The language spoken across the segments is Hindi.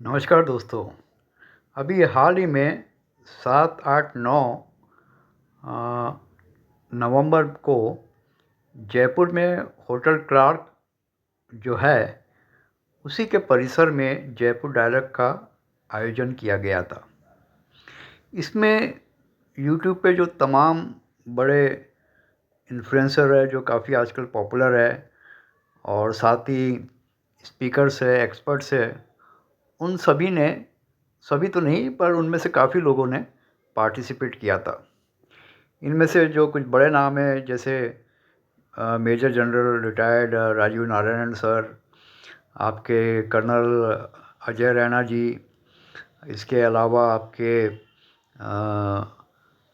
नमस्कार दोस्तों। अभी हाल ही में 7, 8, 9 नवंबर को जयपुर में होटल क्लार्क जो है उसी के परिसर में जयपुर डायलॉग का आयोजन किया गया था। इसमें यूट्यूब पे जो तमाम बड़े इन्फ्लुएंसर है जो काफ़ी आजकल पॉपुलर है और साथ ही स्पीकर्स है, एक्सपर्ट्स है, उन सभी तो नहीं पर उनमें से काफ़ी लोगों ने पार्टिसिपेट किया था। इनमें से जो कुछ बड़े नाम हैं जैसे major general retired Rajiv Narayan sir, आपके कर्नल अजय रैना जी, इसके अलावा आपके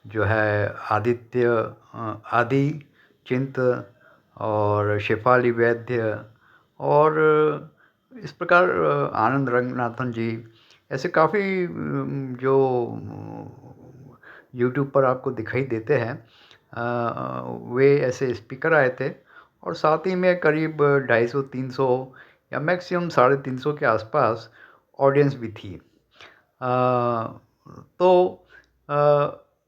जो है आदि चिंत और शेफाली वैद्य और इस प्रकार आनंद रंगनाथन जी, ऐसे काफ़ी जो यूट्यूब पर आपको दिखाई देते हैं, वे ऐसे स्पीकर आए थे और साथ ही में करीब 250-300 या मैक्सिमम 350 के आसपास ऑडियंस भी थी। तो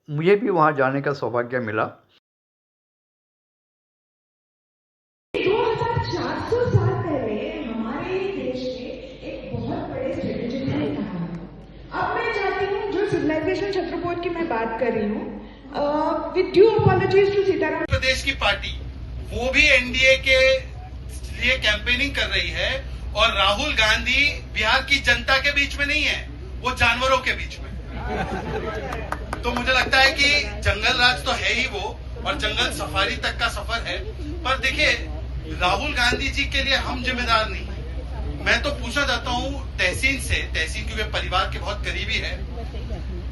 मुझे भी वहाँ जाने का सौभाग्य मिला। 2400 साल पहले हमारे देश में एक बहुत बड़े स्ट्रेटेजिक ने कहा है। अब मैं चाहती हूँ जो सिविलाइजेशन छत्रपोत की मैं बात कर रही हूँ, with due apologies to Sitaram प्रदेश की पार्टी वो भी एनडीए के लिए कैंपेनिंग कर रही है और राहुल गांधी बिहार की जनता के बीच में नहीं है, वो जानवरों के बीच में। तो मुझे लगता है कि जंगल राज तो है ही वो और जंगल सफारी तक का सफर है, पर देखिए राहुल गांधी जी के लिए हम जिम्मेदार नहीं। मैं तो पूछना चाहता हूँ तहसीन क्योंकि परिवार के बहुत करीबी है,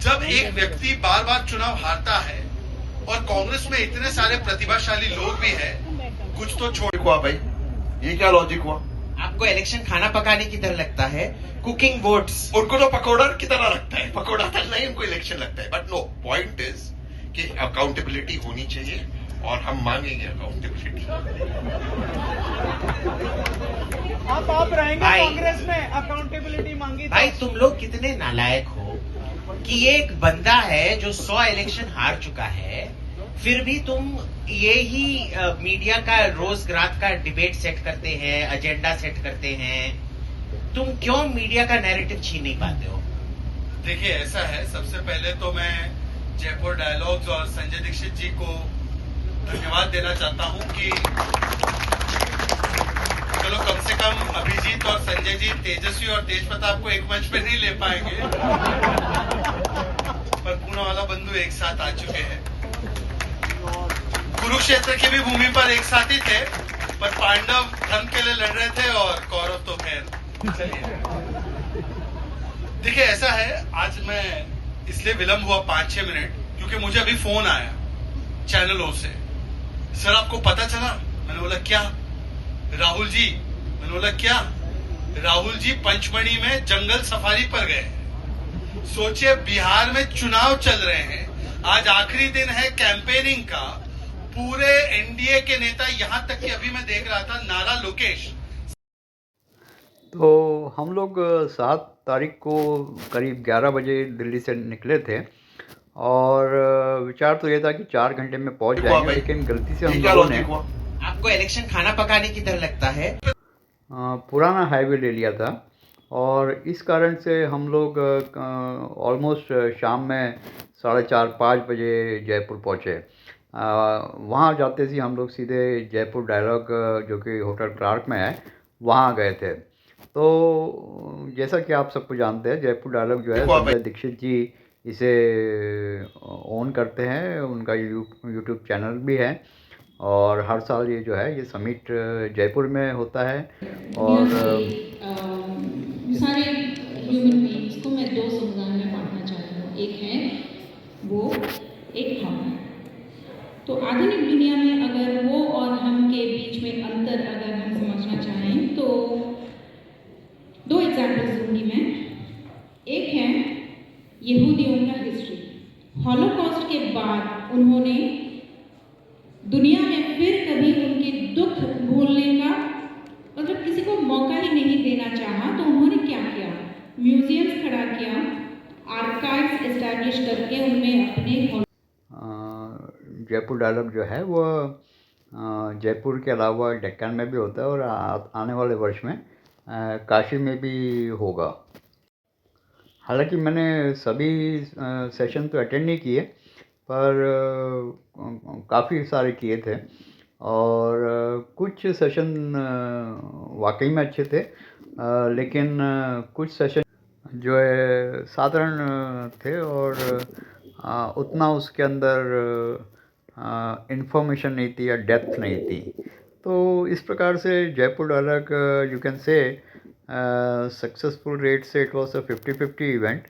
जब एक व्यक्ति बार बार चुनाव हारता है और कांग्रेस में इतने सारे प्रतिभाशाली लोग भी हैं, कुछ तो छोड़ हुआ भाई, ये क्या लॉजिक हुआ? आपको इलेक्शन खाना पकाने की तरह लगता है, कुकिंग वोट्स। उनको तो पकौड़ा की तरह लगता है, पकौड़ा तक नहीं उनको इलेक्शन लगता है। बट नो, पॉइंट इज कि अकाउंटेबिलिटी होनी चाहिए और हम मांगेंगे अकाउंटेबिलिटी। आप रहेंगे कांग्रेस में, अकाउंटेबिलिटी मांगी। भाई तुम लोग कितने नालायक हो कि एक बंदा है जो 100 इलेक्शन हार चुका है, फिर भी तुम ये ही मीडिया का रोज रात का डिबेट सेट करते हैं, एजेंडा सेट करते हैं। तुम क्यों मीडिया का नैरेटिव छीन नहीं पाते हो? देखिए ऐसा है, सबसे पहले तो मैं जयपुर डायलॉग्स और संजय दीक्षित जी को धन्यवाद देना चाहता हूं कि चलो कम से कम अभिजीत और संजय जी तेजस्वी और तेज प्रताप को एक मंच पे नहीं ले पाएंगे, पर पूना वाला बंधु एक साथ आ चुके हैं। कुरुक्षेत्र की भी भूमि पर एक साथ ही थे, पर पांडव धर्म के लिए लड़ रहे थे और कौरव तो खैर। चलिए देखिए ऐसा है, आज मैं इसलिए विलंब हुआ 5-6 मिनट क्योंकि मुझे अभी फोन आया चैनलों से, सर आपको पता चला? मैंने बोला क्या? राहुल जी, मैंने बोला क्या? राहुल जी पंचमढ़ी में जंगल सफारी पर गए। सोचिए बिहार में चुनाव चल रहे हैं, आज आखिरी दिन है कैंपेनिंग का, पूरे एनडीए के नेता, यहां तक कि अभी मैं देख रहा था नारा लोकेश। तो हम लोग 7 तारीख को करीब 11 बजे दिल्ली से निकले थे और विचार तो ये था कि 4 घंटे में पहुंच जाएंगे, लेकिन गलती से हम लोगों ने आपको इलेक्शन खाना पकाने की तरह लगता है, पुराना हाईवे ले लिया था और इस कारण से हम लोग ऑलमोस्ट शाम में 4:30-5 बजे जयपुर पहुँचे। वहाँ जाते ही हम लोग सीधे जयपुर डायलॉग जो कि होटल क्लार्क में है, वहाँ गए थे। तो जैसा कि आप सबको जानते हैं, जयपुर डायलॉग जो है संजय दीक्षित जी इसे ओन करते हैं, उनका यूट्यूब चैनल भी है और हर साल ये जो है ये समिट जयपुर में होता है। और सारे ह्यूमन बीइंग्स को मैं 2 समुदाय में बांटना चाहती हूँ, एक है वो, एक हम। तो आधुनिक दुनिया में अगर वो और हम के बीच में अंतर अगर हम समझना चाहें तो 2 एग्जाम्पल्स दूंगी मैं। एक है यहूदियों का हिस्ट्री। हॉलोकॉस्ट के बाद उन्होंने दुनिया में फिर कभी उनके दुख भूलने का मतलब किसी को मौका ही नहीं देना चाहा, तो उन्होंने क्या किया? जयपुर डायलॉग जो है वो जयपुर के अलावा डेक्कन में भी होता है और आने वाले वर्ष में काशी में भी होगा। हालांकि मैंने सभी सेशन तो अटेंड नहीं किए, पर काफ़ी सारे किए थे और कुछ सेशन वाकई में अच्छे थे, लेकिन कुछ सेशन जो है साधारण थे और उतना उसके अंदर इंफॉर्मेशन नहीं थी या डेप्थ नहीं थी। तो इस प्रकार से Jaipur dialogue you can say successful rate से it was a 50-50 event.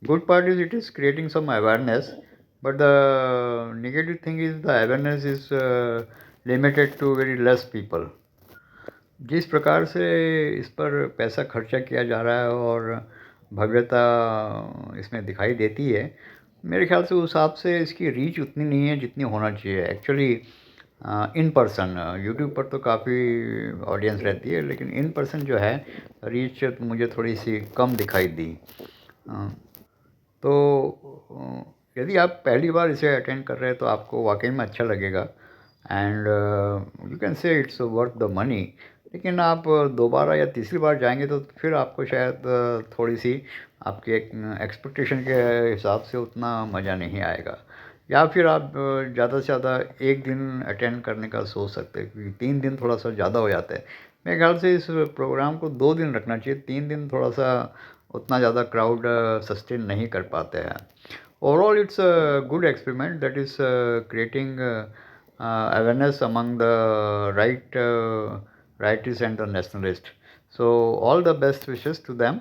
Good part is it is creating some awareness, but the negative thing is the awareness is limited to very less people. जिस प्रकार से इस पर पैसा खर्चा किया जा रहा है और भव्यता इसमें दिखाई देती है, मेरे ख्याल से उस हिसाब से इसकी रीच उतनी नहीं है जितनी होना चाहिए एक्चुअली। इन पर्सन यूट्यूब पर तो काफ़ी ऑडियंस रहती है, लेकिन इन पर्सन जो है रीच मुझे थोड़ी सी कम दिखाई दी। तो यदि आप पहली बार इसे अटेंड कर रहे हैं तो आपको वाकई में अच्छा लगेगा एंड यू कैन से इट्स वर्थ द मनी। लेकिन आप दोबारा या तीसरी बार जाएंगे तो फिर आपको शायद थोड़ी सी आपके एक्सपेक्टेशन के हिसाब से उतना मज़ा नहीं आएगा, या फिर आप ज़्यादा से ज़्यादा एक दिन अटेंड करने का सोच सकते हैं, क्योंकि 3 दिन थोड़ा सा ज़्यादा हो जाता है। मेरे ख्याल से इस प्रोग्राम को 2 दिन रखना चाहिए, 3 दिन थोड़ा सा उतना ज़्यादा क्राउड सस्टेन नहीं कर पाते हैं। Overall it's a good experiment that is creating awareness among the rightist and the nationalist. So all the best wishes to them.